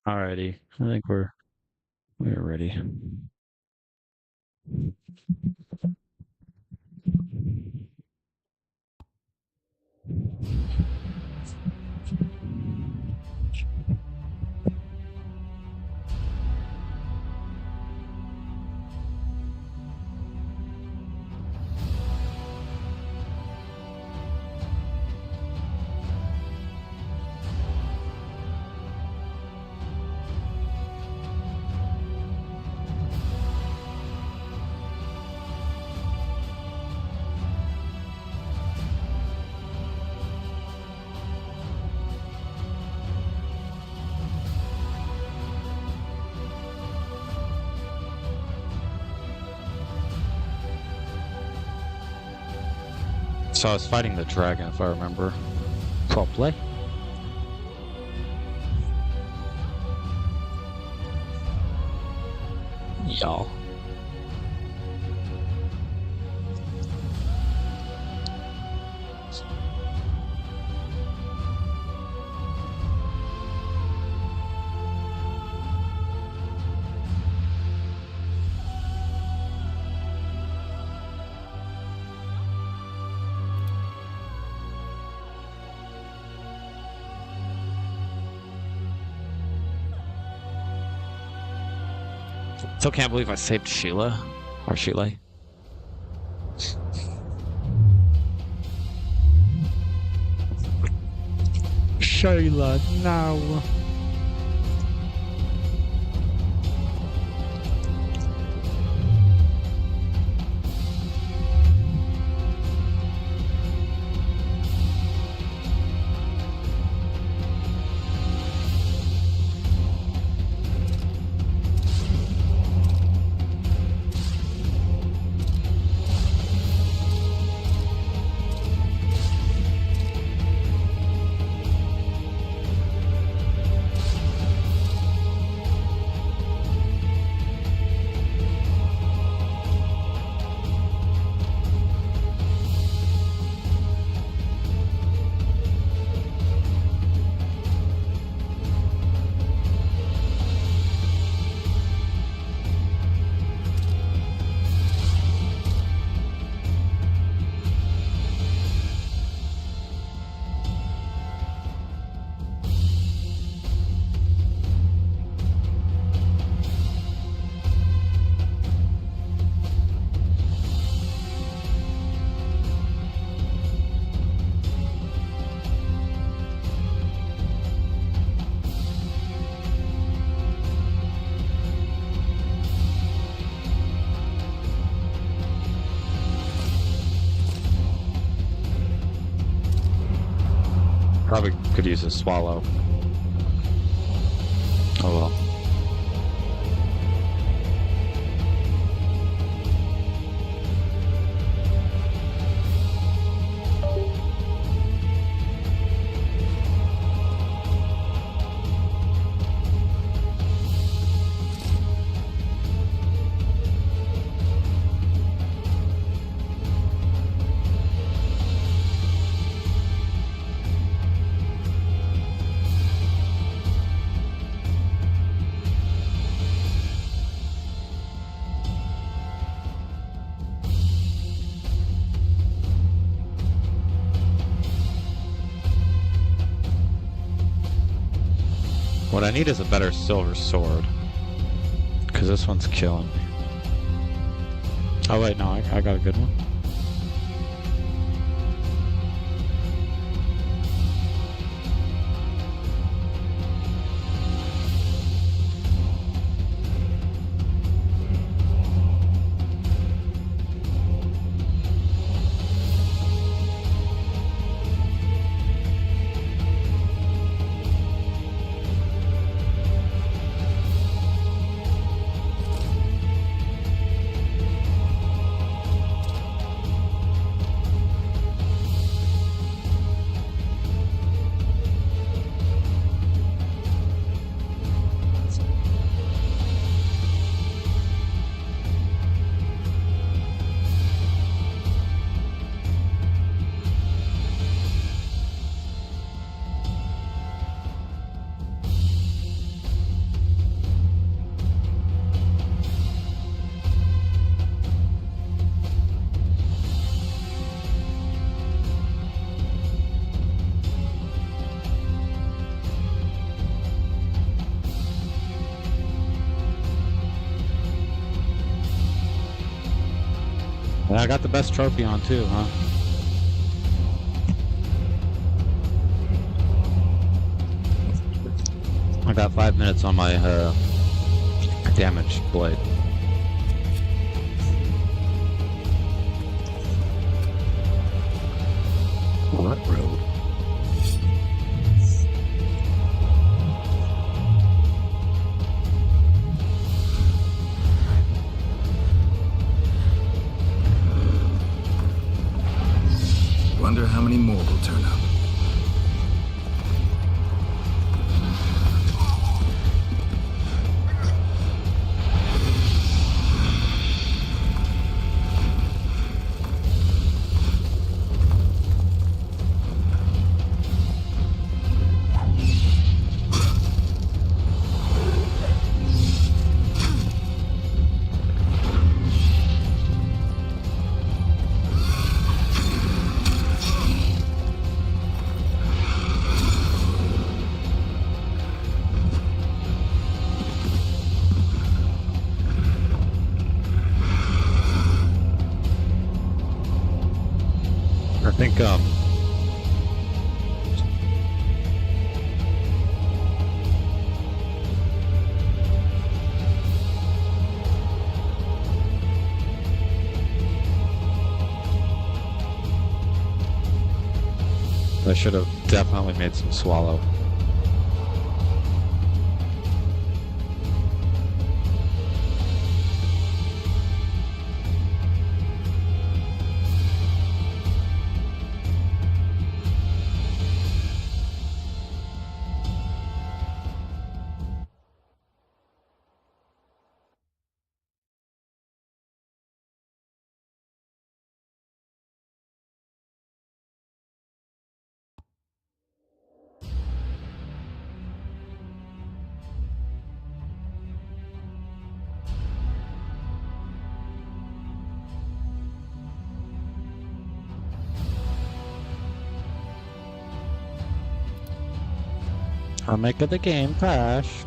Alrighty, I think we're ready. So I was fighting the dragon, if I remember properly. Y'all. Still can't believe I saved Sheila. Or Sheila. Sheila, no. Probably could use a swallow. Oh well. What I need is a better silver sword. Because this one's killing me. Oh wait, no, I got a good one. And I got the best trophy on too, huh? I got 5 minutes on my damaged blade. What road? Wonder how many more will turn up. think, I should have definitely made some swallow. I'll make it the game crash.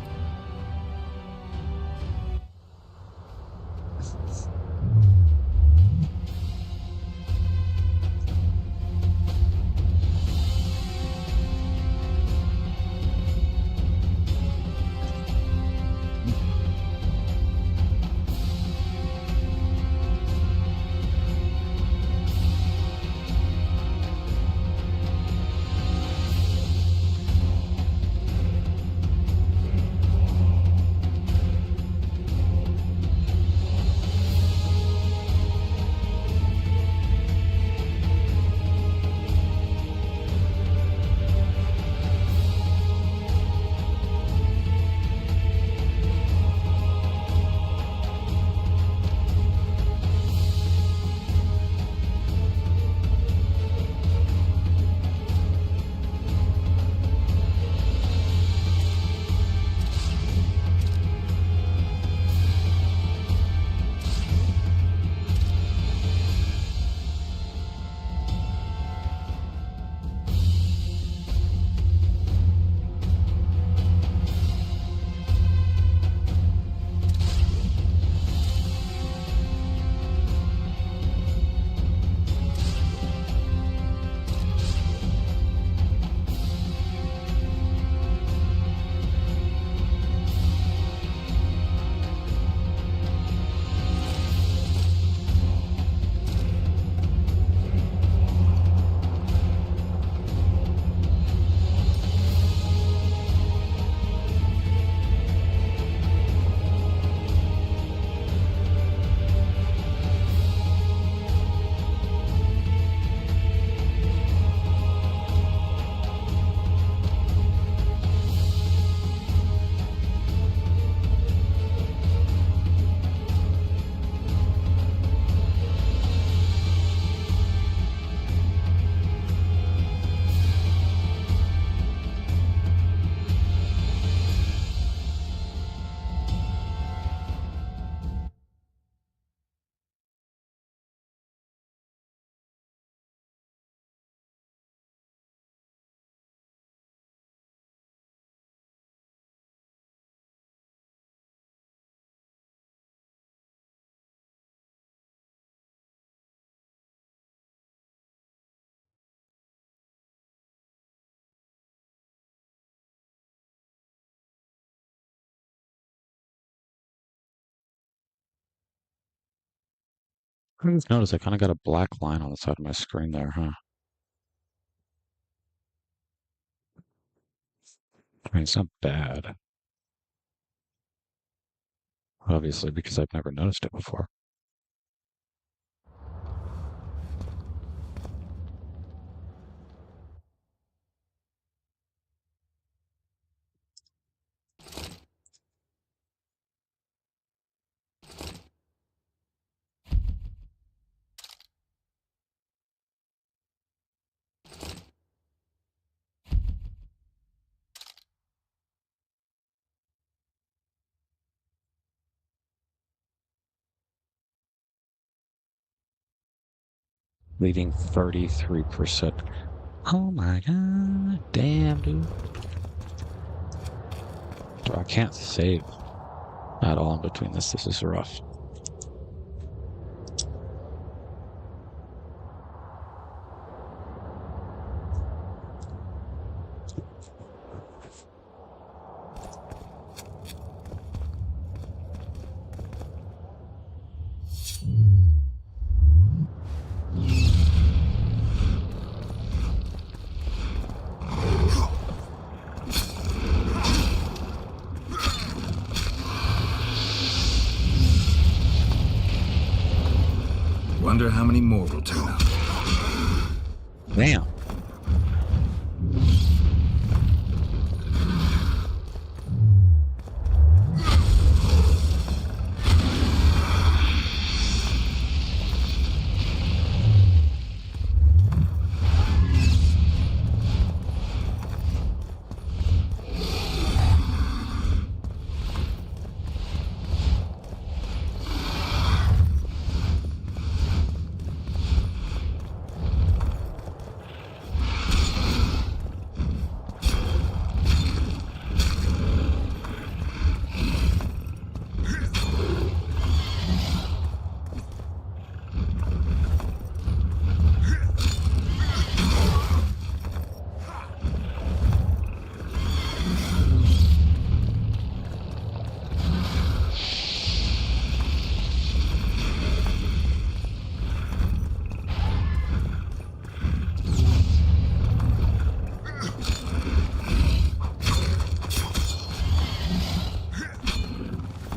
I just noticed I kind of got a black line on the side of my screen there, huh? I mean, it's not bad, obviously, because I've never noticed it before. Leaving 33%. Oh my god. Damn, dude. I can't save at all in between this. This is rough. Wonder how many more will turn up. Damn.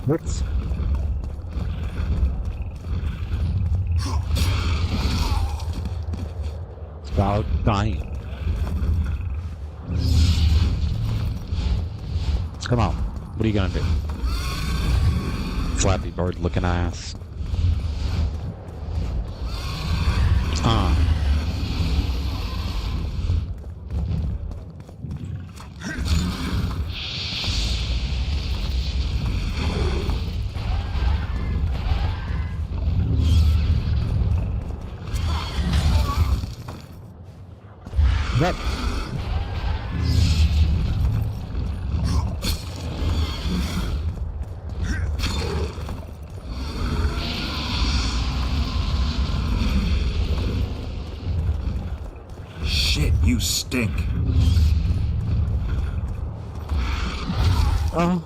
Whoops. It's about dying. Come on. What are you gonna do? Flappy bird looking ass. Yep. Shit, you stink. Oh.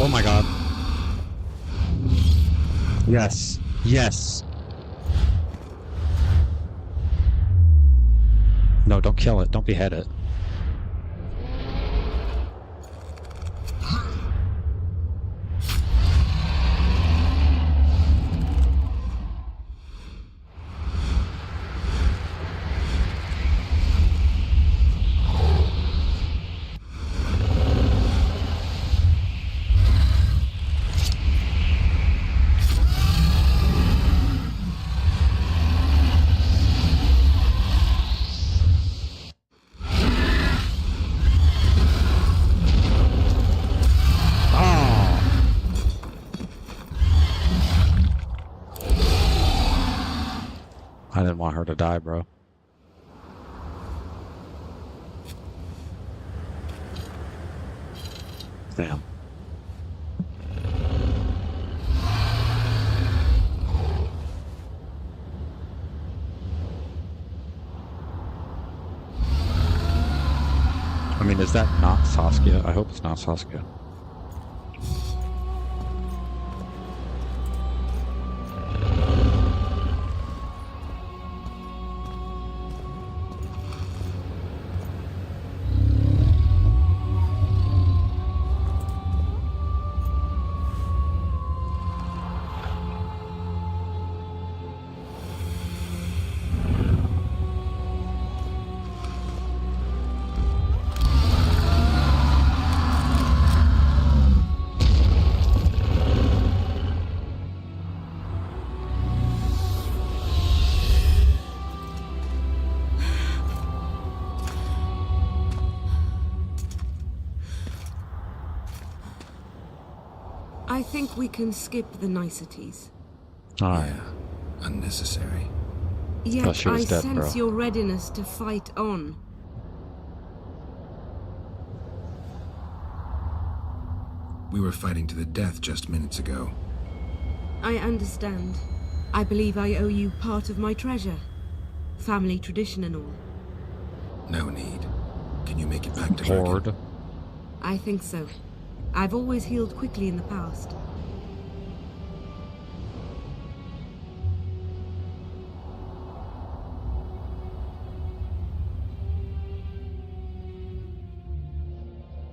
Oh my god. Yes. Yes. No, don't kill it. Don't behead it. I didn't want her to die, bro. Damn. I mean, is that not Saskia? I hope it's not Saskia. I think we can skip the niceties. Alright. Yeah, unnecessary. Yet she was I dead, sense bro. your readiness to fight on. We were fighting to the death just minutes ago. I understand. I believe I owe you part of my treasure. Family tradition and all. No need. Can you make it back to Bergen? Horde. I think so. I've always healed quickly in the past.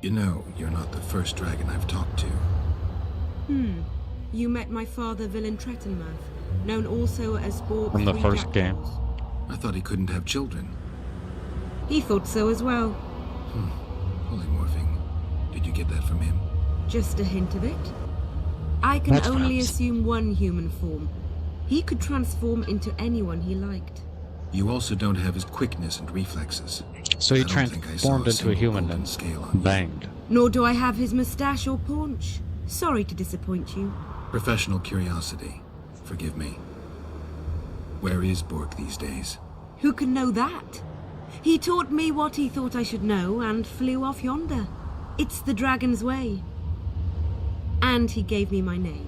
You know, you're not the first dragon I've talked to. You met my father, Villain Trettenmirth, known also as Borg From the Three first game. Jackdaws. I thought he couldn't have children. He thought so as well. Polymorphing. Did you get that from him? Just a hint of it. I can That's only perhaps. assume one human form. He could transform into anyone he liked. You also don't have his quickness and reflexes. So he I don't think I saw transformed into a single human golden and scale on you. banged. Nor do I have his mustache or paunch. Sorry to disappoint you. Professional curiosity. Forgive me. Where is Borg these days? Who can know that? He taught me what he thought I should know and flew off yonder. It's the dragon's way. And he gave me my name.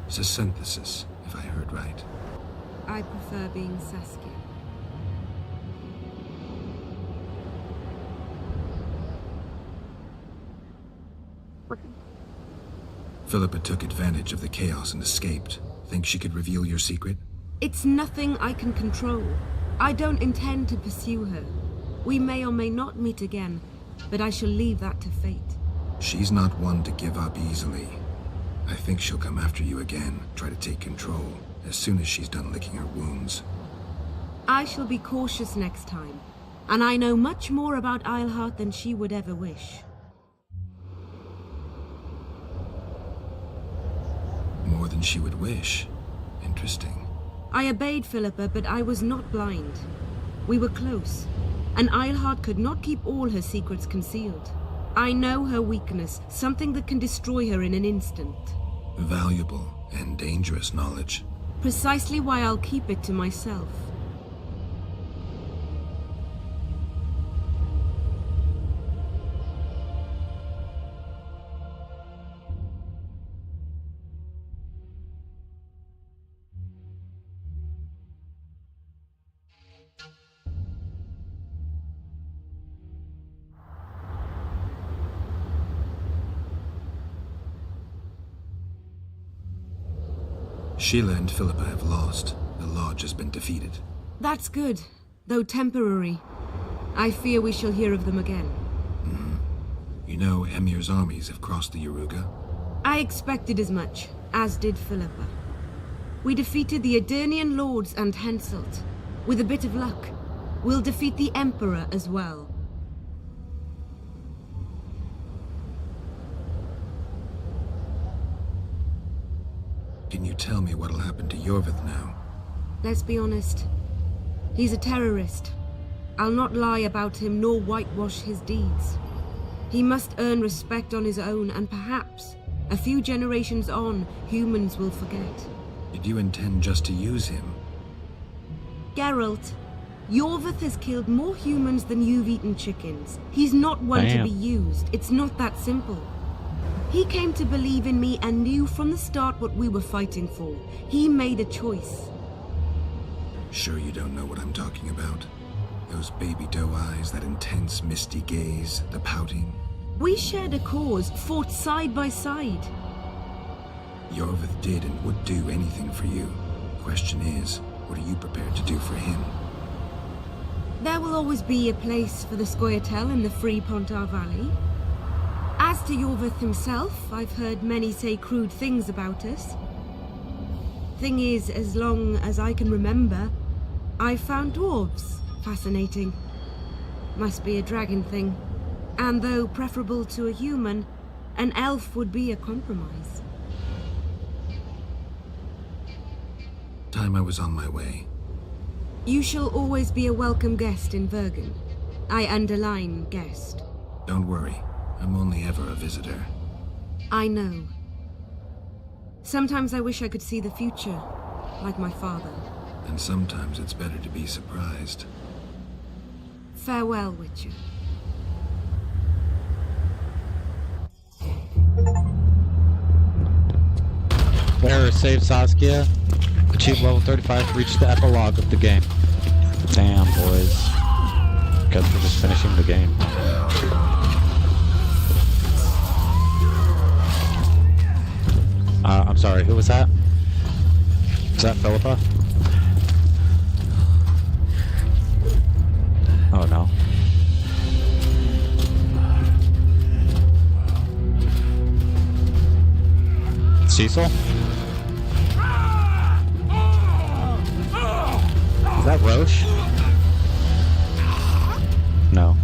It's a synthesis, if I heard right. I prefer being Saskia. Philippa took advantage of the chaos and escaped. Think she could reveal your secret? It's nothing I can control. I don't intend to pursue her. We may or may not meet again, but I shall leave that to fate. She's not one to give up easily. I think she'll come after you again, try to take control, as soon as she's done licking her wounds. I shall be cautious next time, and I know much more about Eilhart than she would ever wish. More than she would wish. Interesting. I obeyed Philippa, but I was not blind. We were close, and Eilhart could not keep all her secrets concealed. I know her weakness, something that can destroy her in an instant. Valuable and dangerous knowledge. Precisely why I'll keep it to myself. Sheila and Philippa have lost. The Lodge has been defeated. That's good, though temporary. I fear we shall hear of them again. You know Emir's armies have crossed the Yaruga? I expected as much, as did Philippa. We defeated the Edirnian lords and Henselt. With a bit of luck, we'll defeat the Emperor as well. Can you tell me what'll happen to Yorvith now? Let's be honest. He's a terrorist. I'll not lie about him nor whitewash his deeds. He must earn respect on his own, and perhaps, a few generations on, humans will forget. Did you intend just to use him? Geralt, Yorvith has killed more humans than you've eaten chickens. He's not one Damn. to be used. It's not that simple. He came to believe in me and knew from the start what we were fighting for. He made a choice. Sure you don't know what I'm talking about? Those baby doe eyes, that intense misty gaze, the pouting. We shared a cause, fought side by side. Yorvith did and would do anything for you. Question is, what are you prepared to do for him? There will always be a place for the Scoia'tael in the free Pontar Valley. As to Yorvith himself, I've heard many say crude things about us. Thing is, as long as I can remember, I've found dwarves fascinating. Must be a dragon thing. And though preferable to a human, an elf would be a compromise. Time I was on my way. You shall always be a welcome guest in Bergen. I underline guest. Don't worry, I'm only ever a visitor. I know. Sometimes I wish I could see the future, like my father. And sometimes it's better to be surprised. Farewell, Witcher. Bearer saved Saskia. Achieved level 35. Reached the epilogue of the game. Damn, boys. Guess we're just finishing the game. I'm sorry, who was that? Was that Philippa? Oh no. Cecil? Is that Roche? No.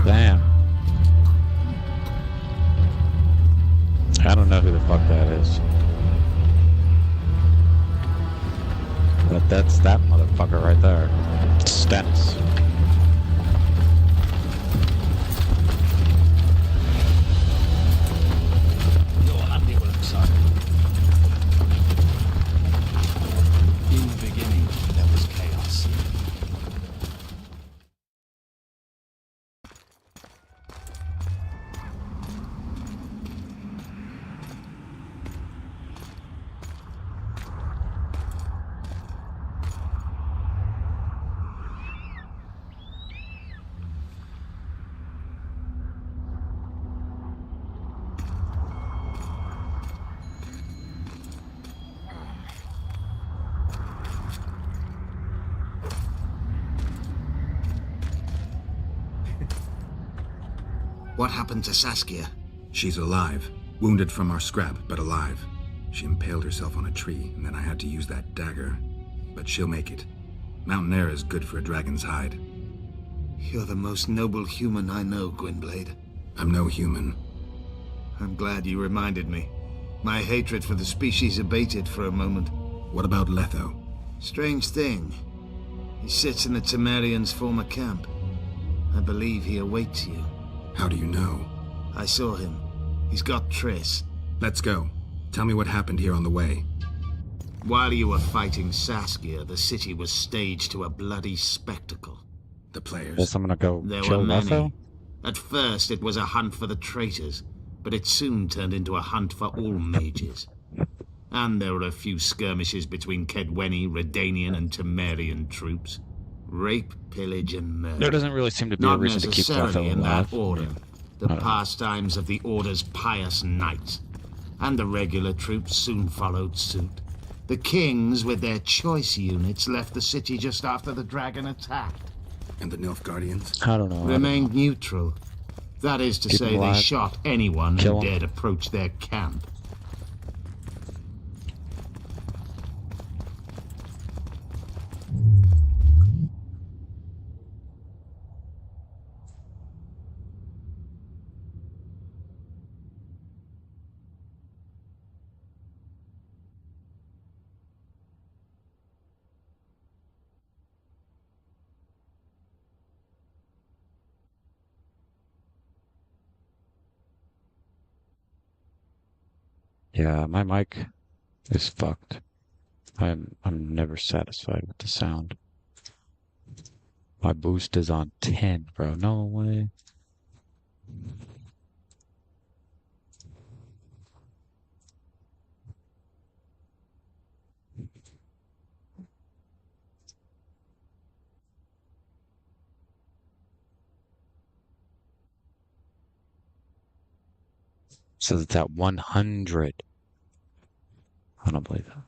Damn. I don't know who the fuck that is. But that's that motherfucker right there. It's Stennis. In the beginning, there was chaos. What happened to Saskia? She's alive. Wounded from our scrap, but alive. She impaled herself on a tree, and then I had to use that dagger. But she'll make it. Mountain air is good for a dragon's hide. You're the most noble human I know, Gwynblade. I'm no human. I'm glad you reminded me. My hatred for the species abated for a moment. What about Letho? Strange thing. He sits in the Temerians' former camp. I believe he awaits you. How do you know? I saw him. He's got Triss. Let's go. Tell me what happened here on the way. While you were fighting Saskia, the city was staged to a bloody spectacle. The players. Guess I'm gonna go There kill were many. Letho? At first, it was a hunt for the traitors, but it soon turned into a hunt for all mages. And there were a few skirmishes between Kedweni, Redanian, and Temerian troops. Rape, pillage, and murder. There doesn't really seem to be a Not reason to keep necessarily Letho in alive. that order. The I don't know. pastimes of the Order's pious knights. And the regular troops soon followed suit. The kings, with their choice units, left the city just after the dragon attacked. And the Nilfgaardians? I don't know. Remained neutral. That is to Keep say, them they alive. shot anyone Kill who 'em. dared approach their camp. Yeah, my mic is fucked. I'm never satisfied with the sound. My boost is on 10, bro. No way. Says it's at 100. I don't believe that.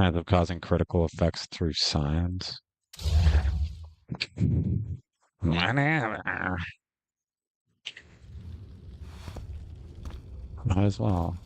Kind of causing critical effects through signs. Might as well.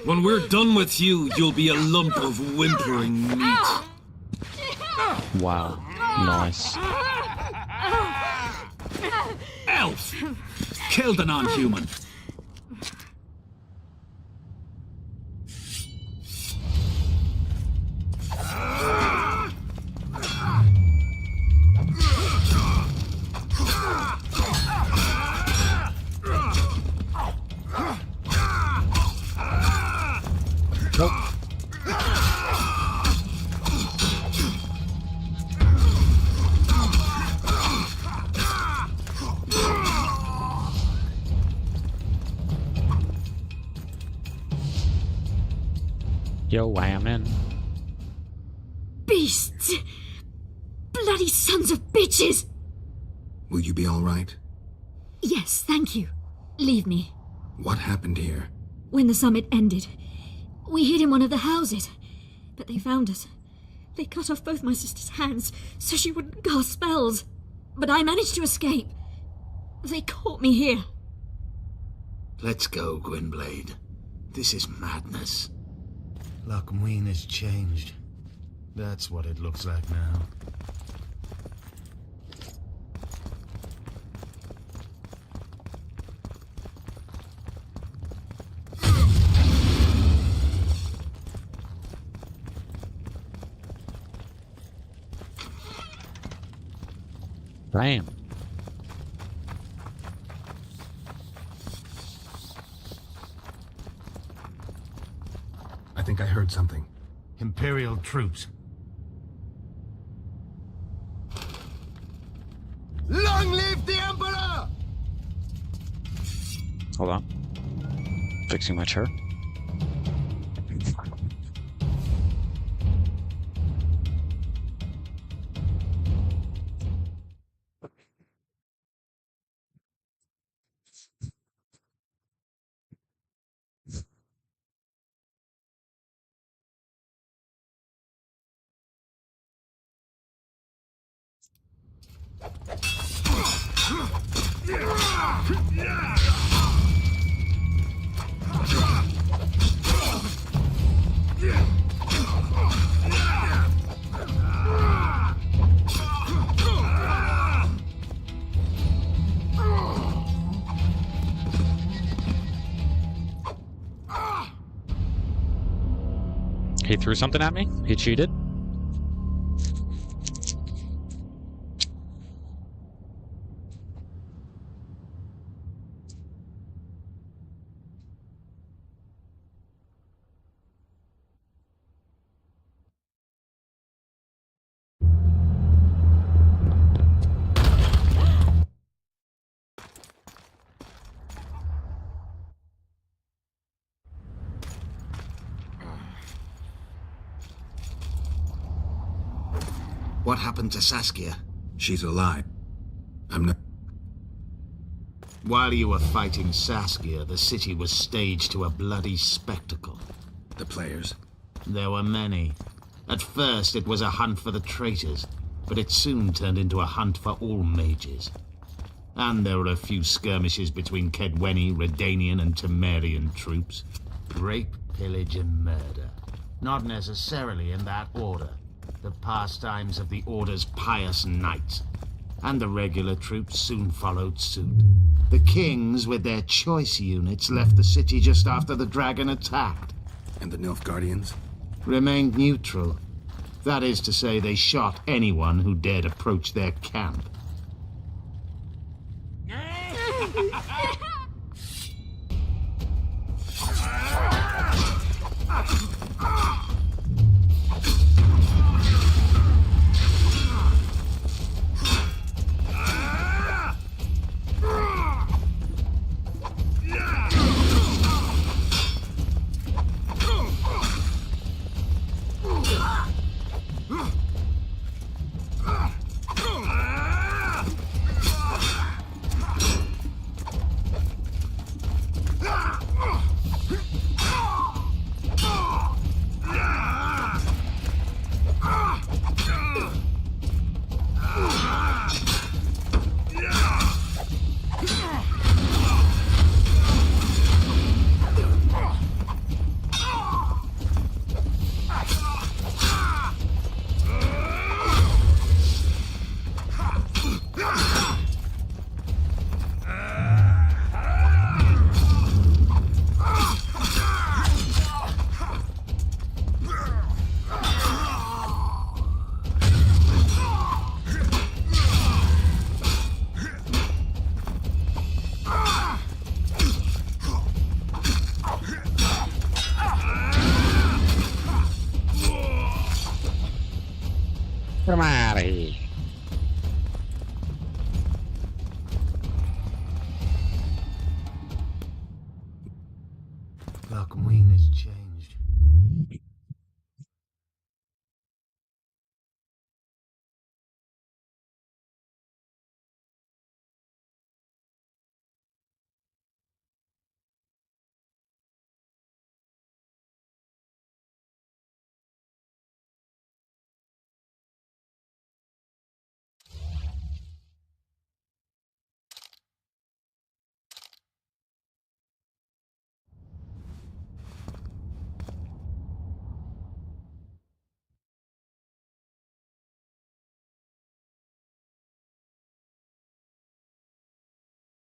When we're done with you, you'll be a lump of whimpering meat. Wow. Nice. Elf! Kill the non-human. Yo, I am in. Beasts! Bloody sons of bitches! Will you be all right? Yes, thank you. Leave me. What happened here? When the summit ended, we hid in one of the houses, but they found us. They cut off both my sister's hands so she wouldn't cast spells, but I managed to escape. They caught me here. Let's go, Gwynblade. This is madness. Lochmween has changed. That's what it looks like now. Damn. I think I heard something. Imperial troops. Long live the Emperor! Hold on. Fixing my chair. He threw something at me? He cheated? What happened to Saskia? She's alive. I'm not... While you were fighting Saskia, the city was staged to a bloody spectacle. The players? There were many. At first, it was a hunt for the traitors, but it soon turned into a hunt for all mages. And there were a few skirmishes between Kedwenny, Redanian, and Temerian troops. Rape, pillage, and murder. Not necessarily in that order. The pastimes of the Order's pious knights. And the regular troops soon followed suit. The kings, with their choice units, left the city just after the dragon attacked. And the Nilfgaardians? Remained neutral. That is to say, they shot anyone who dared approach their camp. Come out of here. Queen has changed.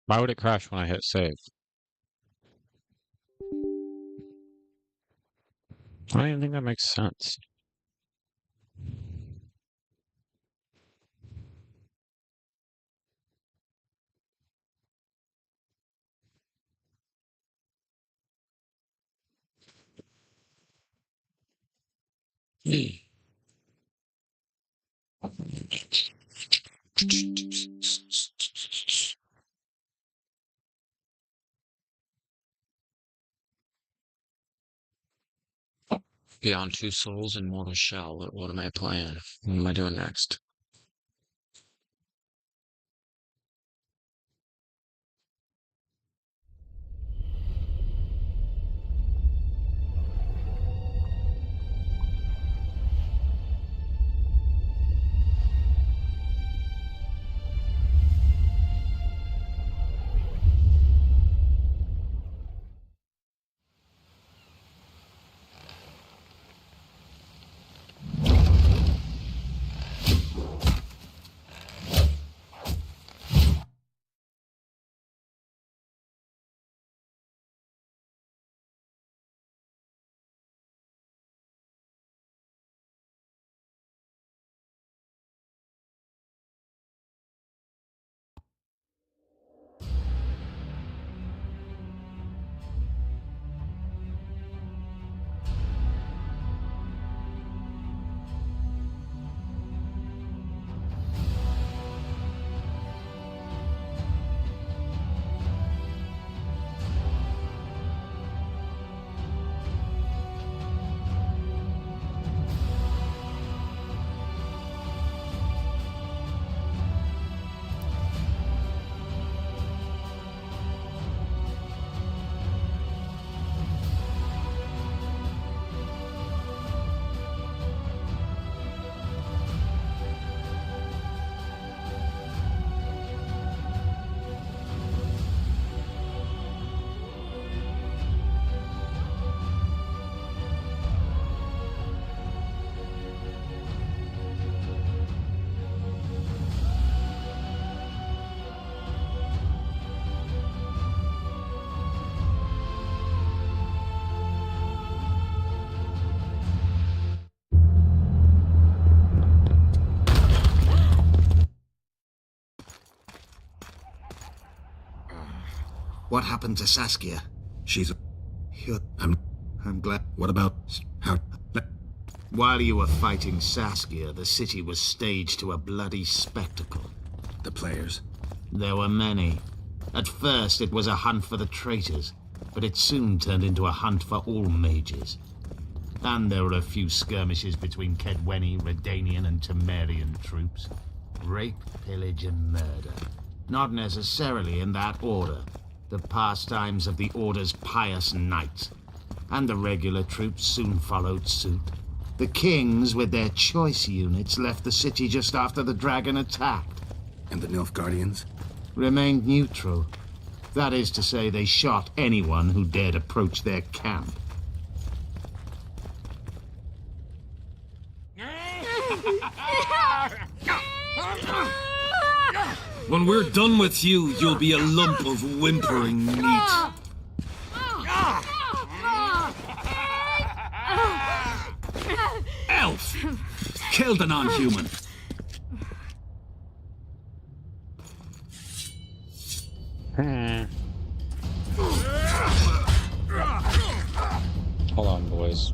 Why would it crash when I hit save? I don't even think that makes sense. Beyond Two Souls and Mortal Shell. What am I playing? What am I doing next? What happened to Saskia? She's... You're... I'm glad... What about... How... While you were fighting Saskia, the city was staged to a bloody spectacle. The players? There were many. At first, it was a hunt for the traitors, but it soon turned into a hunt for all mages. And there were a few skirmishes between Kedweni, Redanian, and Temerian troops. Rape, pillage, and murder. Not necessarily in that order. The pastimes of the Order's pious knights. And the regular troops soon followed suit. The kings, with their choice units, left the city just after the dragon attacked. And the Nilfgaardians? Remained neutral. That is to say, they shot anyone who dared approach their camp. When we're done with you, you'll be a lump of whimpering meat. Elf! Kill the non-human. Hold on, boys.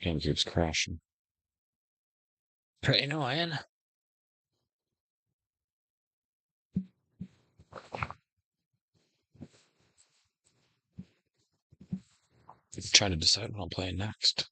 Game keeps crashing. Pretty annoying. Trying to decide what I'm playing next.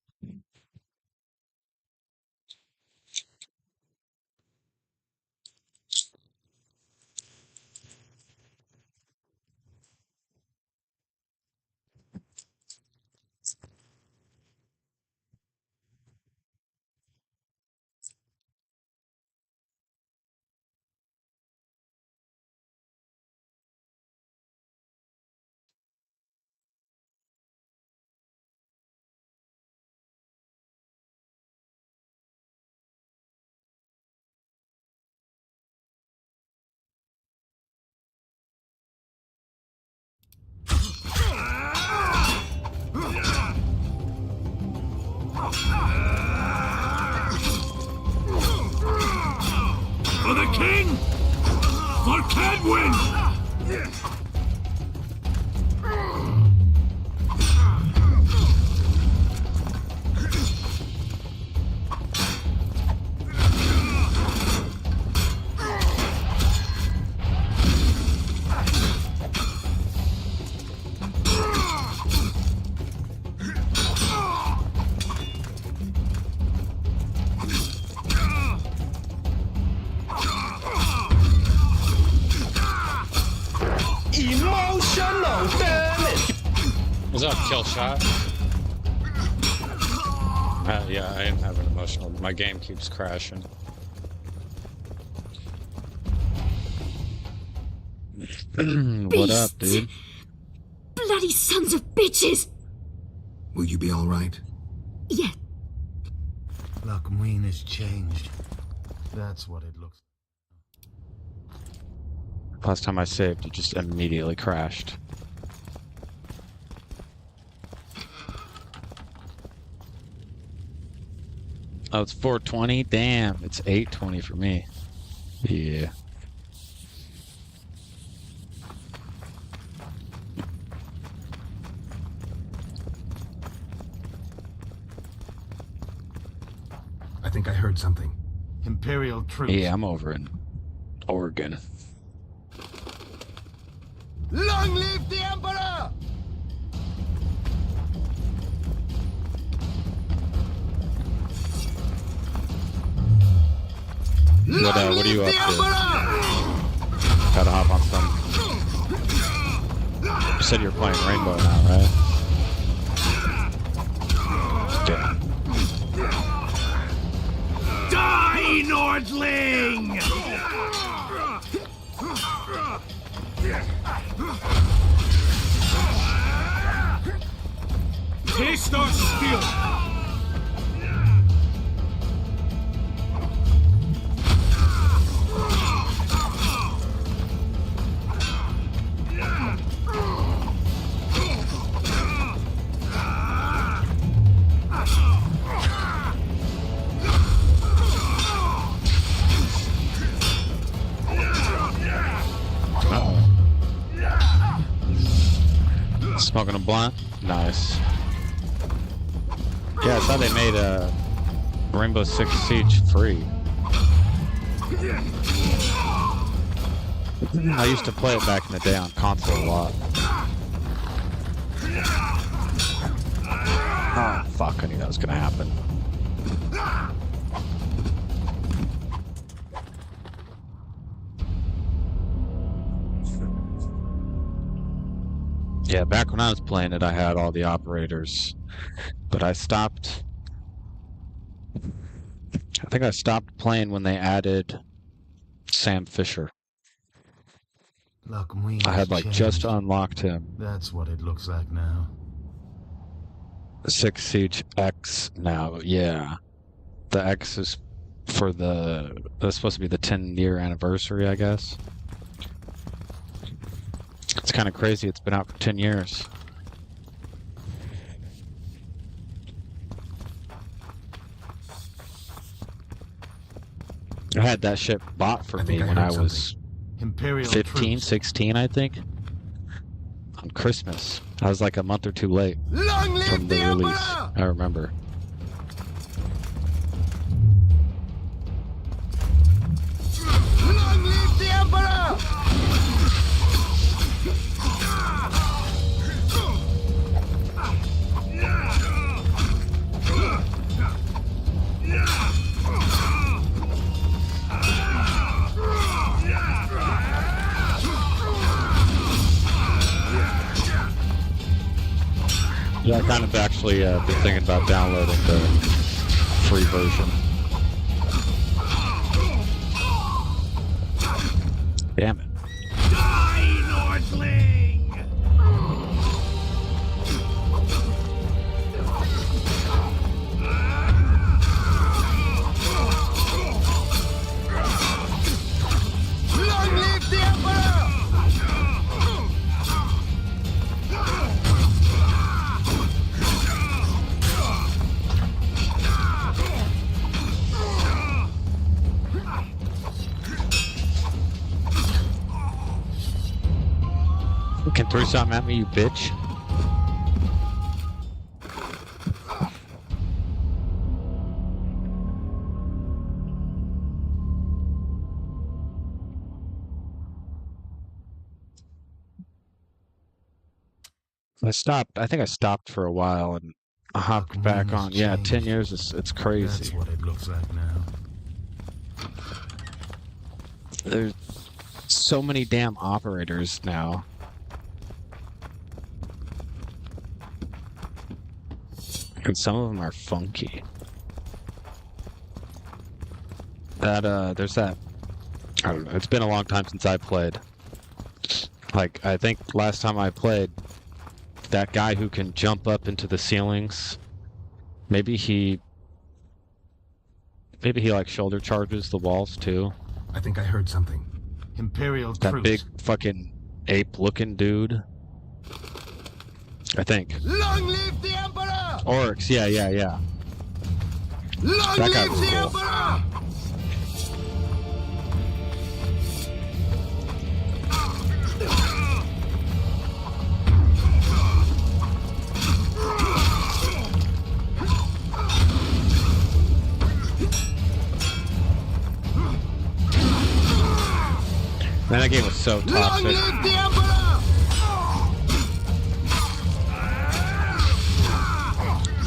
For the king! For Cadwin! Emotional damage. What's up, kill shot? Yeah, I am having emotional. My game keeps crashing. What up, dude? Bloody sons of bitches! Will you be all right? Yeah, Lockmween has changed. That's what it looks. Last time I saved, it just immediately crashed. Oh, it's 420? Damn, it's 820 for me. Yeah. I think I heard something. Imperial troops. Yeah, I'm over in Oregon. Long live the Emperor! What are you up to? Gotta hop on some. You said you're playing Rainbow now, right? Yeah. Die, Nordling! Taste our skill! Smoking a blunt? Nice. Yeah, I saw they made Rainbow Six Siege free. I used to play it back in the day on console a lot. Oh, fuck, I knew that was gonna happen. Yeah, back when I was playing it, I had all the operators, but I stopped. I think I stopped playing when they added Sam Fisher. Lockmween I had like has just changed. unlocked him. That's what it looks like now. Six Siege X now, yeah. The X is for that's supposed to be the 10-year anniversary, I guess. It's kind of crazy. It's been out for 10 years. I had that shit bought for me when I was Imperial 15, troops. 16, I think. On Christmas. I was like a month or two late Long live from the the release. Emperor! I remember. Yeah, I kind of actually been thinking about downloading the free version. Damn it. Die, Northling! Long live the Emperor! You can throw something at me, you bitch. I think I stopped for a while and I hopped back on. Yeah, 10 years, it's crazy. That's what it looks like now. There's so many damn operators now. And some of them are funky. There's that, I don't know, it's been a long time since I played. Like, I think last time I played, that guy who can jump up into the ceilings, maybe he like shoulder charges the walls too. I think I heard something. Imperial That troops. big fucking ape-looking dude. I think. Long live the Emperor! Oryx, yeah. Long That guy live was the cool. Emperor! Man, that game was so Long toxic. live the Emperor!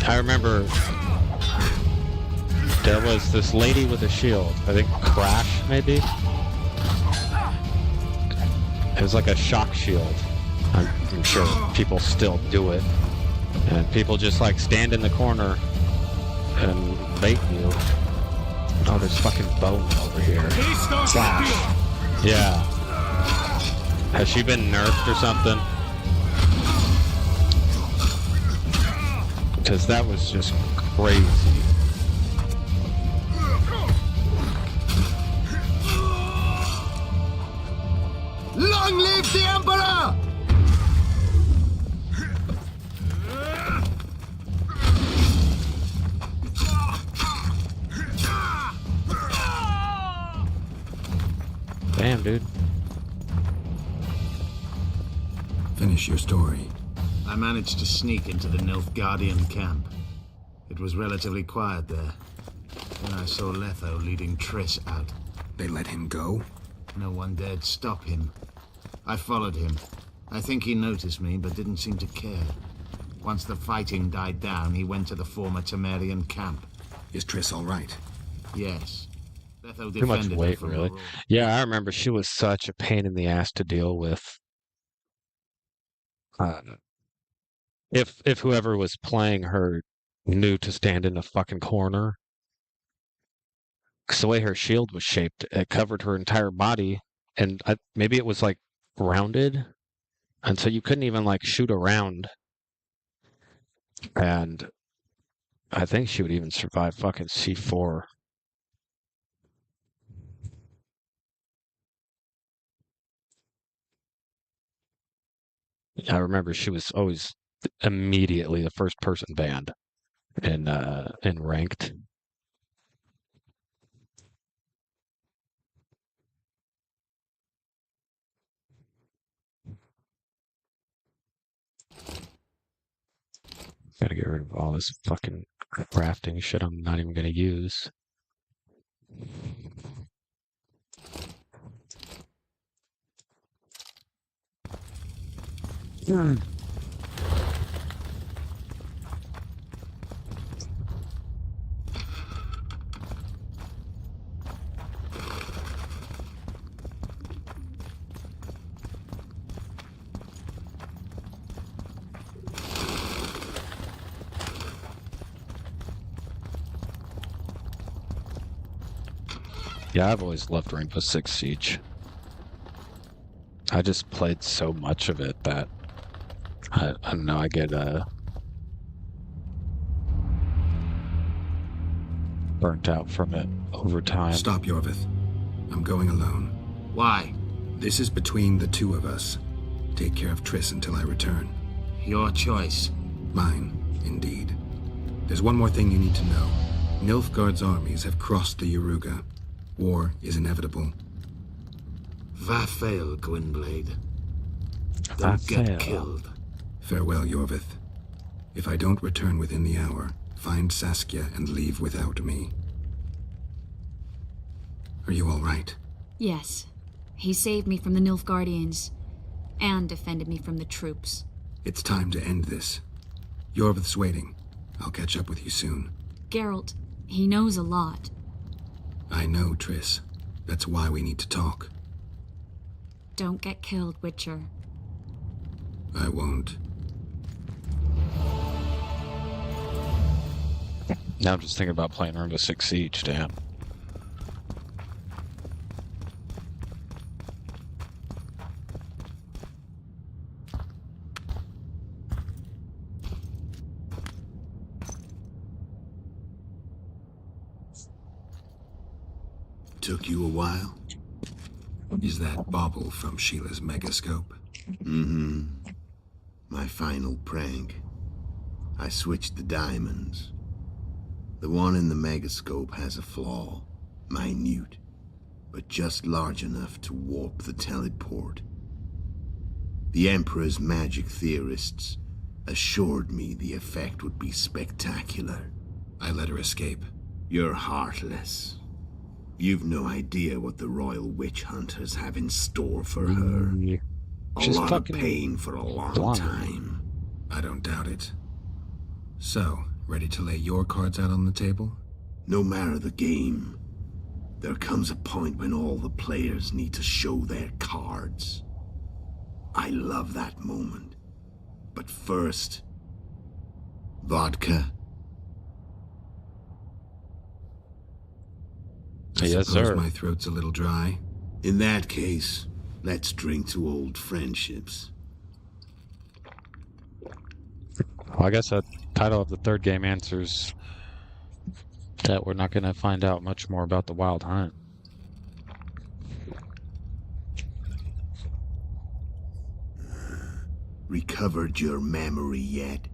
I remember there was this lady with a shield. I think Crash, maybe? It was like a shock shield. I'm sure people still do it. And people just like stand in the corner and bait you. Oh, there's fucking bone over here. Slash. Yeah. Has she been nerfed or something? Because that was just crazy. Long live the Emperor! Damn, dude. Finish your story. I managed to sneak into the Nilfgaardian camp. It was relatively quiet there. Then I saw Letho leading Triss out. They let him go? No one dared stop him. I followed him. I think he noticed me, but didn't seem to care. Once the fighting died down, he went to the former Temerian camp. Is Triss all right? Yes. Letho Too much defended her weight, from really. the raw. Yeah, I remember she was such a pain in the ass to deal with. If whoever was playing her knew to stand in a fucking corner, because the way her shield was shaped, it covered her entire body, and maybe it was like rounded, and so you couldn't even like shoot around. And I think she would even survive fucking C4. I remember she was always immediately the first person banned in ranked. Gotta get rid of all this fucking crafting shit I'm not even gonna use. Yeah, I've always loved Rainbow Six Siege. I just played so much of it that I don't know, I get burnt out from it over time. Stop, Yorvith. I'm going alone. Why? This is between the two of us. Take care of Triss until I return. Your choice. Mine, indeed. There's one more thing you need to know. Nilfgaard's armies have crossed the Yaruga. War is inevitable. Vafail, Gwynblade. Don't get killed. Farewell, Yorvith. If I don't return within the hour, find Saskia and leave without me. Are you all right? Yes. He saved me from the Nilfgaardians and defended me from the troops. It's time to end this. Yorvith's waiting. I'll catch up with you soon. Geralt, he knows a lot. I know, Triss. That's why we need to talk. Don't get killed, Witcher. I won't. Now I'm just thinking about playing Rainbow Six Siege, damn. Took you a while? Is that bauble from Sheila's megascope? Mm-hmm. My final prank. I switched the diamonds. The one in the megascope has a flaw. Minute. But just large enough to warp the teleport. The Emperor's magic theorists assured me the effect would be spectacular. I let her escape. You're heartless. You've no idea what the Royal Witch Hunters have in store for her. A She's lot of fucking pain for a long blonde. time. I don't doubt it. So, ready to lay your cards out on the table? No matter the game, there comes a point when all the players need to show their cards. I love that moment. But first, vodka. I Yes, suppose sir. my throat's a little dry. In that case, let's drink to old friendships. Well, I guess the title of the third game answers that we're not going to find out much more about the Wild Hunt. Recovered your memory yet?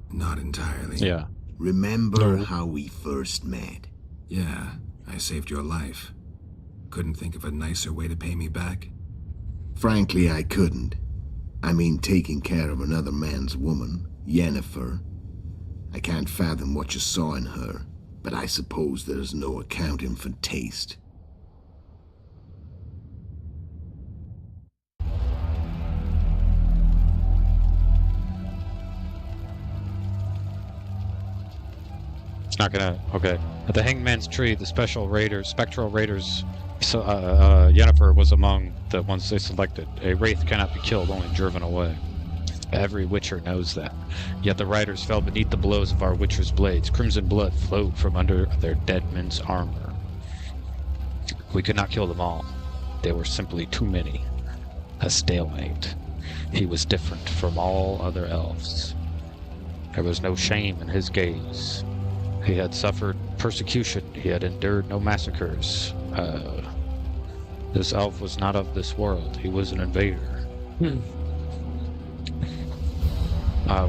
Not entirely. Yeah. Remember No. how we first met? Yeah, I saved your life. Couldn't think of a nicer way to pay me back. Frankly, I couldn't. I mean, taking care of another man's woman, Yennefer. I can't fathom what you saw in her, but I suppose there's no accounting for taste. It's not gonna. Okay. At the Hangman's Tree, the spectral raiders. So, Yennefer was among the ones they selected. A wraith cannot be killed, only driven away. Every Witcher knows that. Yet the riders fell beneath the blows of our Witcher's blades. Crimson blood flowed from under their dead men's armor. We could not kill them all. They were simply too many. A stalemate. He was different from all other elves. There was no shame in his gaze. He had suffered persecution. He had endured no massacres. This elf was not of this world. He was an invader. We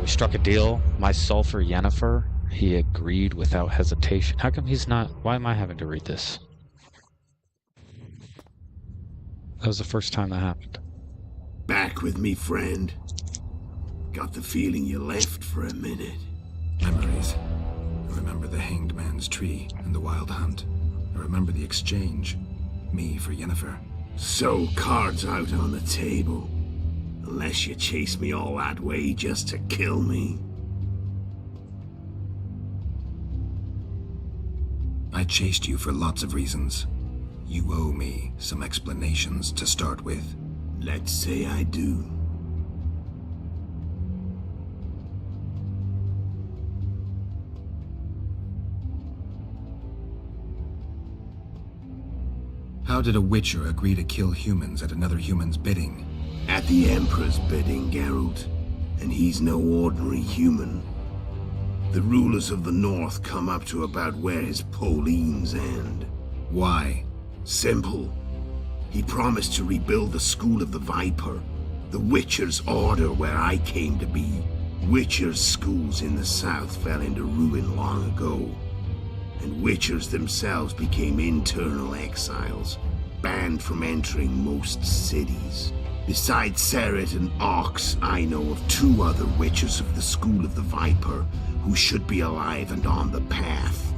struck a deal. My soul for Yennefer. He agreed without hesitation. How come he's not? Why am I having to read this? That was the first time that happened. Back with me, friend. Got the feeling you left for a minute. Memories. I remember the Hanged Man's Tree and the Wild Hunt. I remember the exchange. Me for Yennefer. So, cards out on the table. Unless you chase me all that way just to kill me. I chased you for lots of reasons. You owe me some explanations to start with. Let's say I do. How did a Witcher agree to kill humans at another human's bidding? At the Emperor's bidding, Geralt. And he's no ordinary human. The rulers of the North come up to about where his Pauline's end. Why? Simple. He promised to rebuild the School of the Viper, the Witcher's order where I came to be. Witcher's schools in the south fell into ruin long ago, and Witchers themselves became internal exiles, banned from entering most cities. Besides Seret and Ox, I know of 2 other Witchers of the School of the Viper who should be alive and on the path.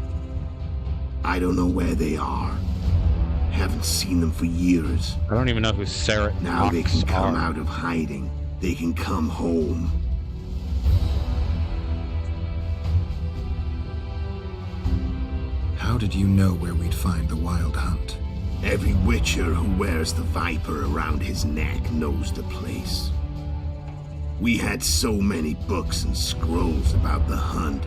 I don't know where they are. Haven't seen them for years. I don't even know who Sarah and Now they Ox can come are. out of hiding. They can come home. How did you know where we'd find the Wild Hunt? Every Witcher who wears the Viper around his neck knows the place. We had so many books and scrolls about the hunt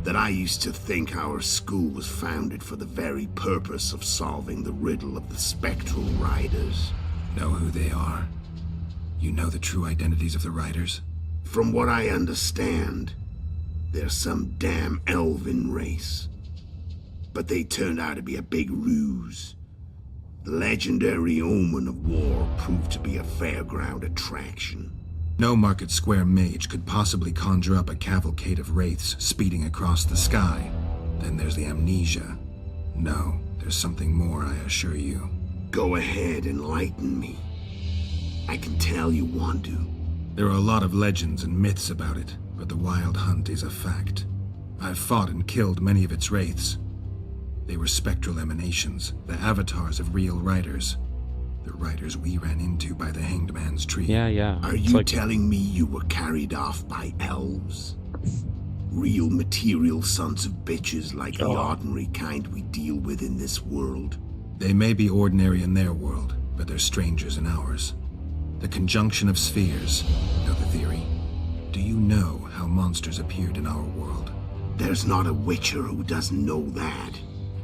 that I used to think our school was founded for the very purpose of solving the riddle of the spectral riders. Know who they are? You know the true identities of the riders? From what I understand, they're some damn elven race. But they turned out to be a big ruse. The legendary omen of war proved to be a fairground attraction. No Market Square mage could possibly conjure up a cavalcade of wraiths speeding across the sky. Then there's the amnesia. No, there's something more, I assure you. Go ahead, enlighten me. I can tell you want to. There are a lot of legends and myths about it, but the Wild Hunt is a fact. I've fought and killed many of its wraiths. They were spectral emanations, the avatars of real riders. The riders we ran into by the Hanged Man's Tree. Yeah. Are It's you like, telling me you were carried off by elves? Real material sons of bitches like the ordinary kind we deal with in this world? They may be ordinary in their world, but they're strangers in ours. The conjunction of spheres. Know the theory? Do you know how monsters appeared in our world? There's not a Witcher who doesn't know that.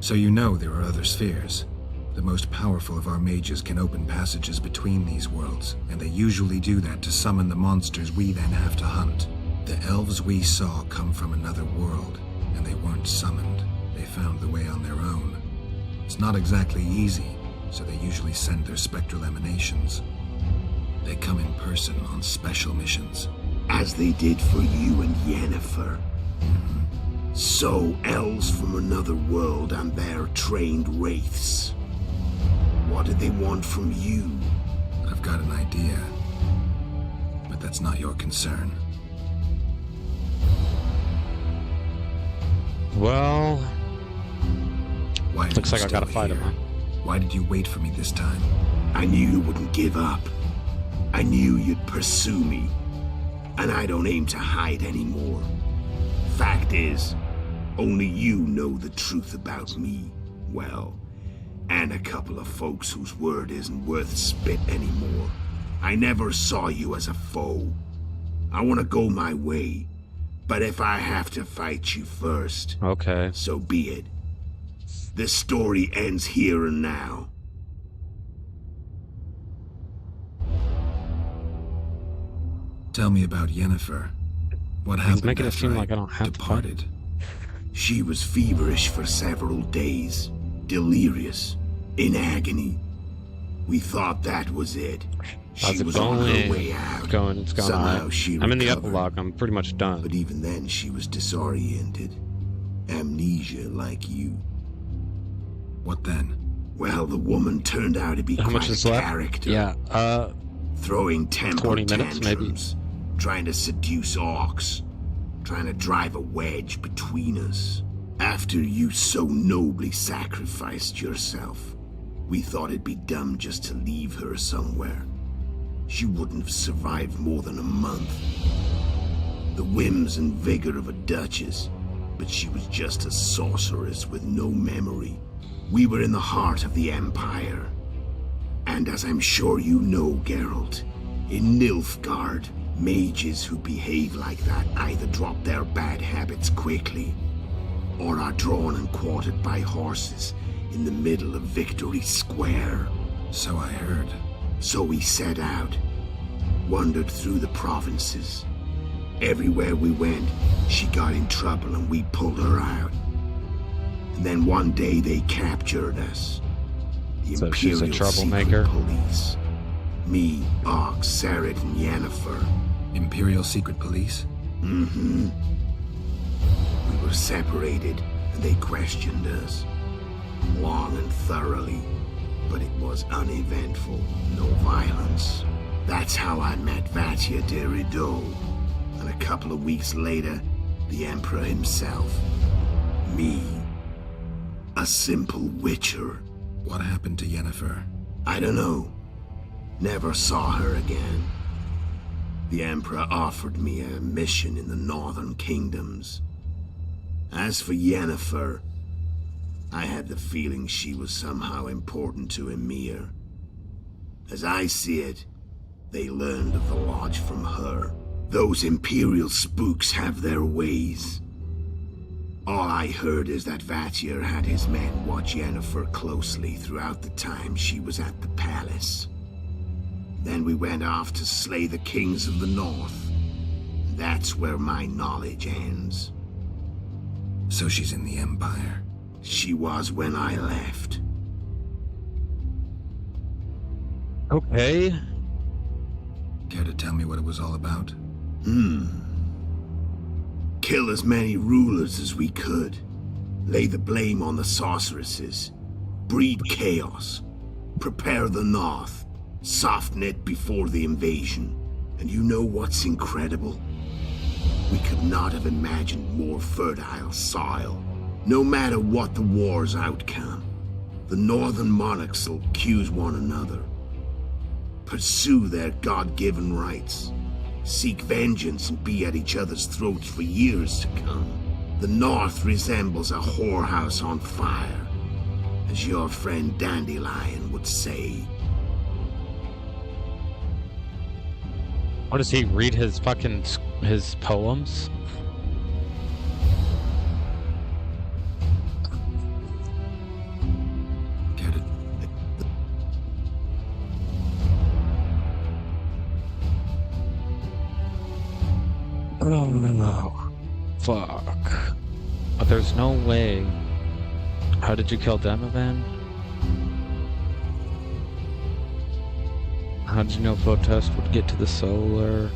So you know there are other spheres. The most powerful of our mages can open passages between these worlds, and they usually do that to summon the monsters we then have to hunt. The elves we saw come from another world, and they weren't summoned. They found the way on their own. It's not exactly easy, so they usually send their spectral emanations. They come in person on special missions. As they did for you and Yennefer. So, elves from another world and their trained wraiths. What did they want from you? I've got an idea, but that's not your concern. well, Why are looks you like I gotta still fight him. here? Why did you wait for me this time? I knew you wouldn't give up. I knew you'd pursue me. And I don't aim to hide anymore. Fact is, only you know the truth about me. Well, and a couple of folks whose word isn't worth spit anymore. I never saw you as a foe. I want to go my way. But if I have to fight you first, Okay. so be it. This story ends here and now. Tell me about Yennefer. What happened making it after seem like I don't have to fight. departed? She was feverish for several days, delirious, in agony. We thought that was it. How's She it was on her going? way out. It's going. Somehow alright. she I'm in the recovered. epilogue. I'm pretty much done. But even then, she was disoriented. Amnesia like you. What then? Well, the woman turned out to be How quite much is a left? character. Yeah. Throwing temper 20 minutes, maybe? tantrums, trying to seduce orcs, trying to drive a wedge between us. After you so nobly sacrificed yourself, we thought it'd be dumb just to leave her somewhere. She wouldn't have survived more than a month. The whims and vigor of a duchess, but she was just a sorceress with no memory. We were in the heart of the Empire. And as I'm sure you know, Geralt, in Nilfgaard, mages who behave like that either drop their bad habits quickly, or are drawn and quartered by horses in the middle of Victory Square. So I heard. So we set out, wandered through the provinces. Everywhere we went, she got in trouble and we pulled her out. And then one day they captured us. The So she's a Imperial troublemaker? Secret Police. Me, Ox, Sarit, and Yennefer. Imperial Secret Police? Mm-hmm. We were separated, and they questioned us. Long and thoroughly, but it was uneventful, no violence. That's how I met Vatia de Rideau. And a couple of weeks later, the Emperor himself. Me. A simple witcher. What happened to Yennefer? I don't know. Never saw her again. The Emperor offered me a mission in the Northern Kingdoms. As for Yennefer, I had the feeling she was somehow important to Emir. As I see it, they learned of the Lodge from her. Those Imperial spooks have their ways. All I heard is that Vatir had his men watch Yennefer closely throughout the time she was at the palace. Then we went off to slay the kings of the north. That's where my knowledge ends. So she's in the Empire. She was when I left. Okay. Care to tell me what it was all about? Kill as many rulers as we could. Lay the blame on the sorceresses. Breed chaos. Prepare the north. Soften it before the invasion. And you know what's incredible? We could not have imagined more fertile soil. No matter what the war's outcome, the northern monarchs will accuse one another. Pursue their God-given rights. Seek vengeance and be at each other's throats for years to come. The north resembles a whorehouse on fire, as your friend Dandelion would say. What does he read his his poems? Care to... Oh no. Fuck. But there's no way. How did you kill Demovan? How did you know Protest would get to the solar?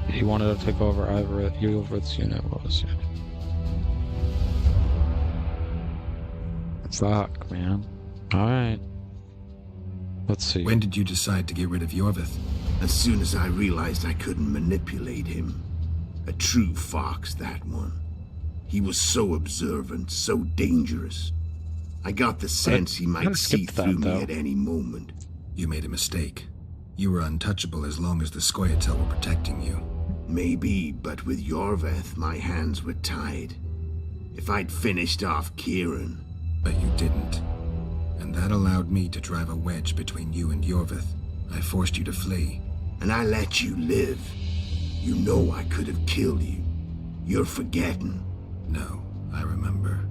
He wanted to take over Uilfrith's unit. What was it? Fuck, man. Alright. Let's see. When did you decide to get rid of Yorvith? As soon as I realized I couldn't manipulate him. A true fox, that one. He was so observant, so dangerous. I got the sense he might see through me at any moment. You made a mistake. You were untouchable as long as the Scoia'tael were protecting you. Maybe, but with Yorveth, my hands were tied. If I'd finished off Kieran... But you didn't. And that allowed me to drive a wedge between you and Yorvith. I forced you to flee. And I let you live. You know I could have killed you. You're forgetting. No, I remember.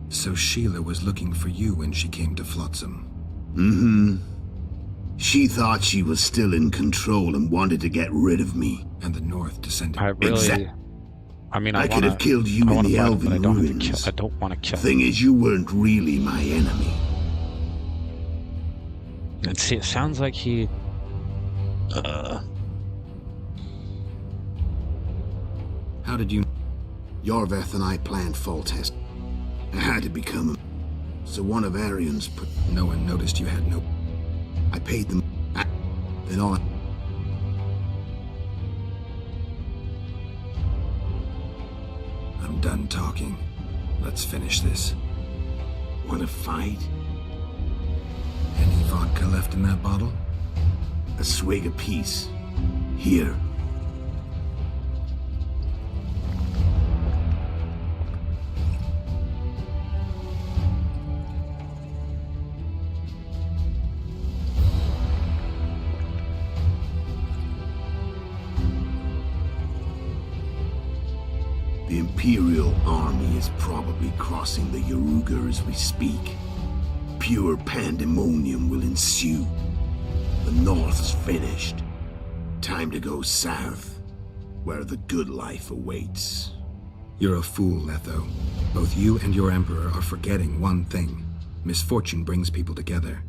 So Sheila was looking for you when she came to Flotsam. Mm-hmm. She thought she was still in control and wanted to get rid of me. And the North descended. I really... I could have killed you in the Elven ruins. I don't want to kill. Thing is, you weren't really my enemy. And see, it sounds like he... How did you... Yorveth and I planned fall test. I had to become a... So one of Arian's put... No one noticed you had no... I paid them... Then all... I'm done talking. Let's finish this. Want to fight? Any vodka left in that bottle? A swig apiece. Here. The Imperial army is probably crossing the Yaruga as we speak. Pure pandemonium will ensue. The North's finished. Time to go south, where the good life awaits. You're a fool, Letho. Both you and your Emperor are forgetting one thing. Misfortune brings people together.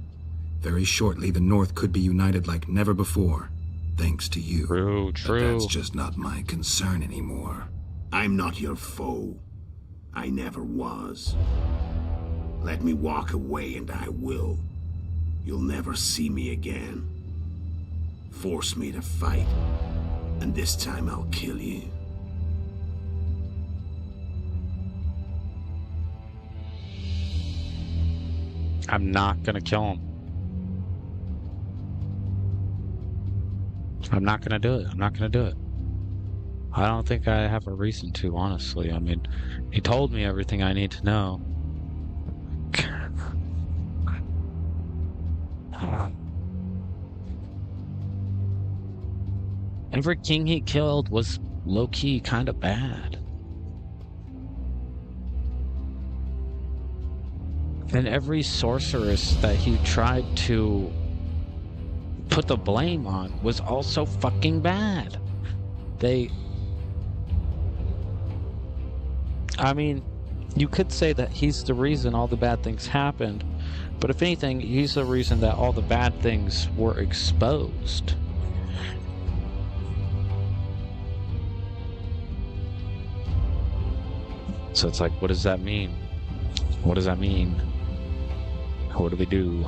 Very shortly, the North could be united like never before, thanks to you. True, But true. that's just not my concern anymore. I'm not your foe. I never was. Let me walk away and I will. You'll never see me again. Force me to fight, and this time I'll kill you. I'm not gonna kill him. I'm not gonna do it. I'm not gonna do it. I don't think I have a reason to, honestly. I mean, he told me everything I need to know. Every king he killed was low-key kind of bad. And every sorceress that he tried to put the blame on was also fucking bad. I mean, you could say that he's the reason all the bad things happened, but if anything, he's the reason that all the bad things were exposed. So it's like, what does that mean? What does that mean? What do we do?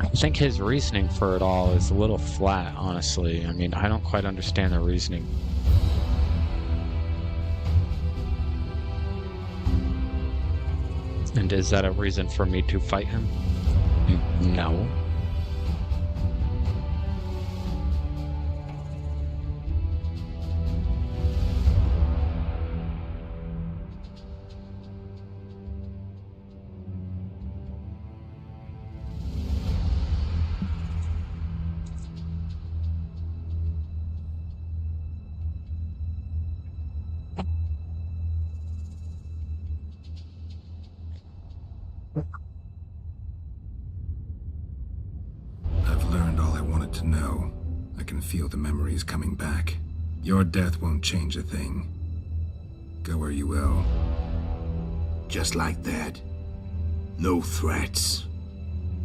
I think his reasoning for it all is a little flat, honestly. I mean, I don't quite understand the reasoning. And is that a reason for me to fight him? No. I've learned all I wanted to know. I can feel the memories coming back. Your death won't change a thing. Go where you will. Just like that. No threats.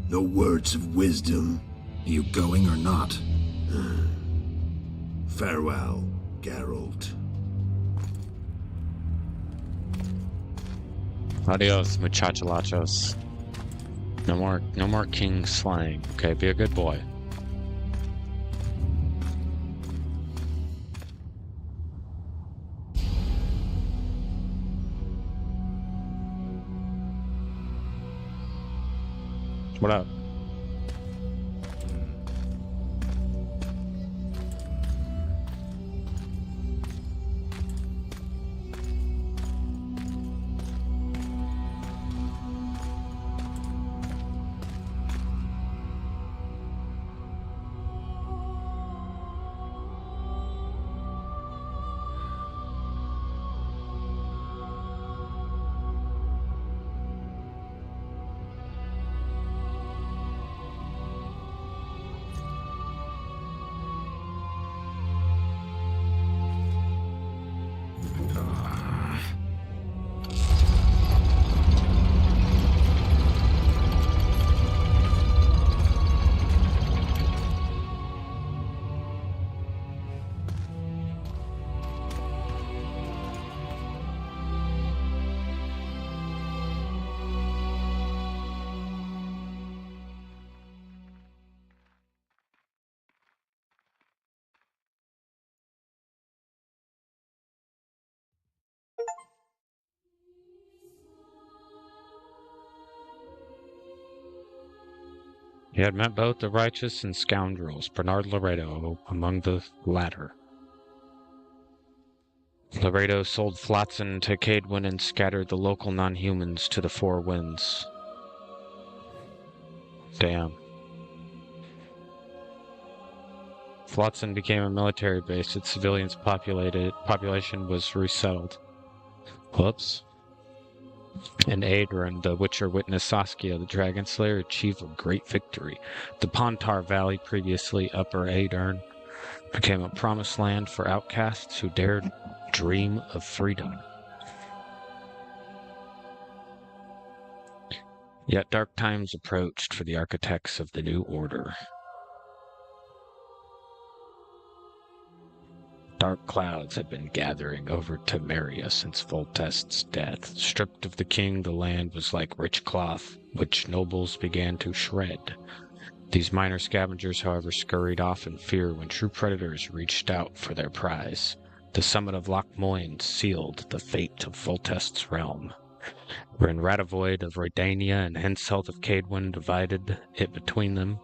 No words of wisdom. You going or not? Farewell, Geralt. Adios, muchachalachos. No more king slang. Okay, be a good boy. What up? He had met both the righteous and scoundrels, Bernard Laredo among the latter. Laredo sold Flotsam to Cadwin and scattered the local non-humans to the four winds. Damn. Flotsam became a military base. Its civilians population was resettled. Whoops. In Aedirn, the Witcher witnessed Saskia, the Dragon Slayer, achieve a great victory. The Pontar Valley, previously Upper Aedirn, became a promised land for outcasts who dared dream of freedom. Yet dark times approached for the architects of the New Order. Dark clouds had been gathering over Temeria since Voltest's death. Stripped of the king, the land was like rich cloth, which nobles began to shred. These minor scavengers, however, scurried off in fear when true predators reached out for their prize. The summit of Loch Moyne sealed the fate of Voltest's realm. When Radavoid of Redania and Henselt of Cadwin divided it between them,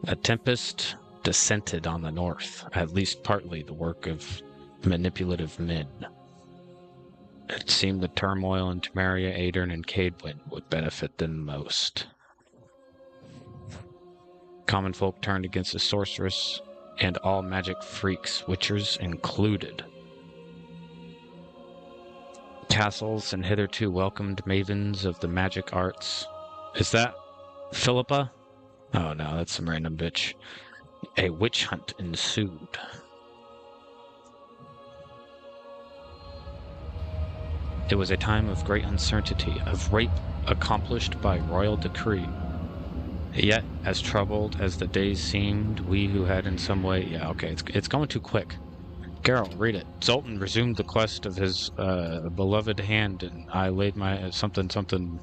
a tempest descended on the north, at least partly the work of manipulative men. It seemed the turmoil in Temeria, Aedirn, and Cadwin would benefit them most. Common folk turned against the sorceress and all magic freaks, witchers included. Castles and hitherto welcomed mavens of the magic arts. Is that Philippa? Oh no, that's some random bitch. A witch hunt ensued. It was a time of great uncertainty, of rape accomplished by royal decree. Yet, as troubled as the days seemed, we who had in some way... Yeah, okay, it's going too quick. Geralt, read it. Zoltan resumed the quest of his beloved hand, and I laid my... something...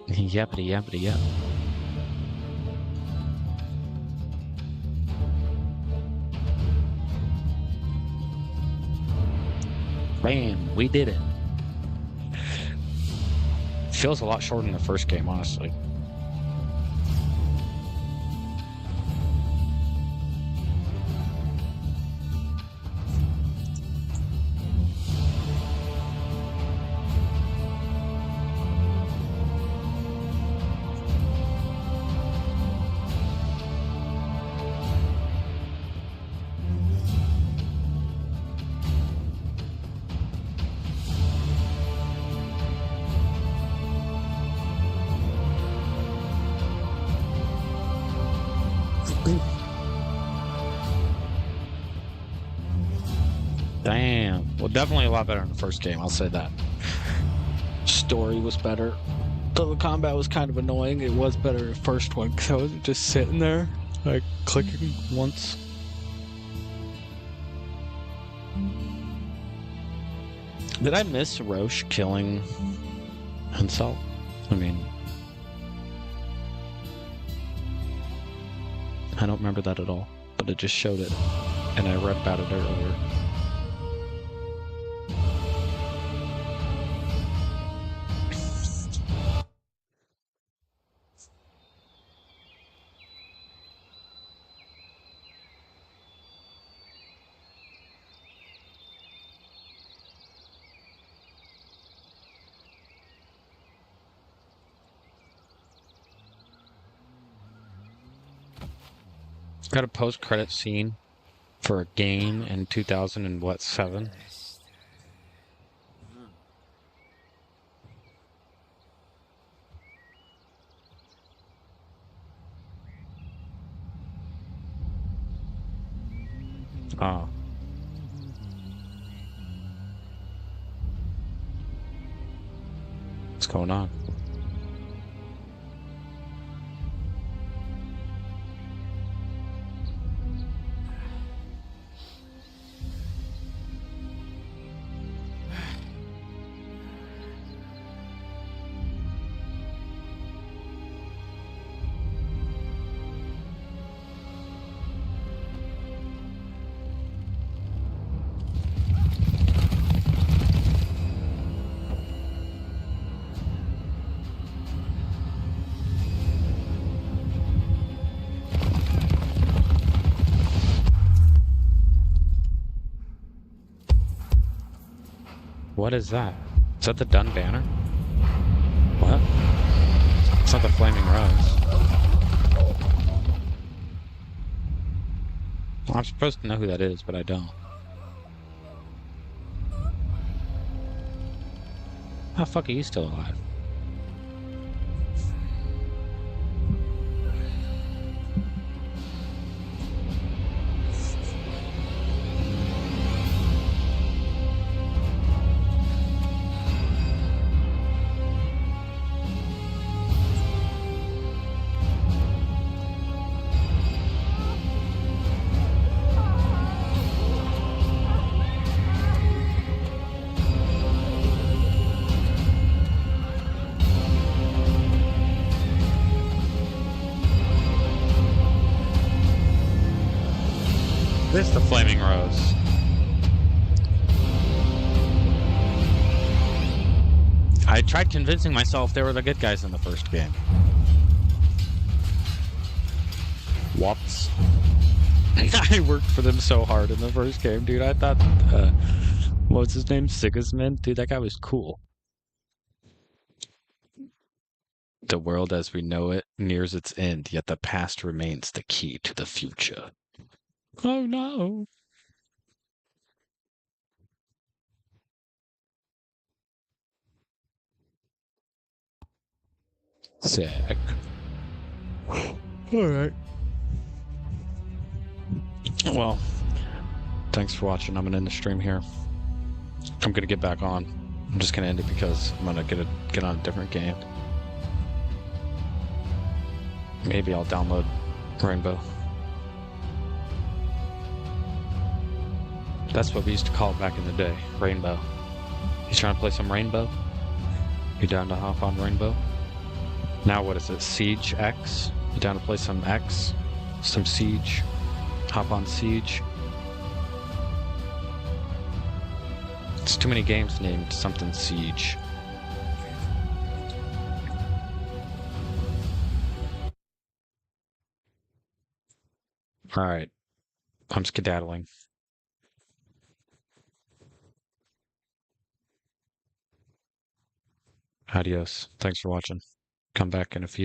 Yappity yappity yap. Bam, we did it. Feels a lot shorter than the first game, honestly. Damn. Well, definitely a lot better in the first game, I'll say that. Story was better. Though the combat was kind of annoying, it was better in the first one, because I wasn't just sitting there, like, clicking once. Did I miss Roche killing himself? I mean... I don't remember that at all, but it just showed it, and I read about it earlier. Got a post-credit scene for a game in 2007. Oh. What's going on? What is that? Is that the Dun banner? What? It's not the Flaming Rose. Well, I'm supposed to know who that is, but I don't. How the fuck are you still alive? This is the Flaming Rose. I tried convincing myself they were the good guys in the first game. Whoops. I worked for them so hard in the first game, dude. I thought, what was his name? Sigismund? Dude, that guy was cool. The world as we know it nears its end, yet the past remains the key to the future. Oh no. Sick. Alright. Well, thanks for watching. I'm gonna end the stream here. I'm gonna get back on. I'm just gonna end it because I'm gonna get on a different game. Maybe I'll download Rainbow. That's what we used to call it back in the day, Rainbow. You trying to play some Rainbow? You down to hop on Rainbow? Now what is it, Siege X? You down to play some X? Some Siege? Hop on Siege? It's too many games named something Siege. Alright, I'm skedaddling. Adios. Thanks for watching. Come back in a few.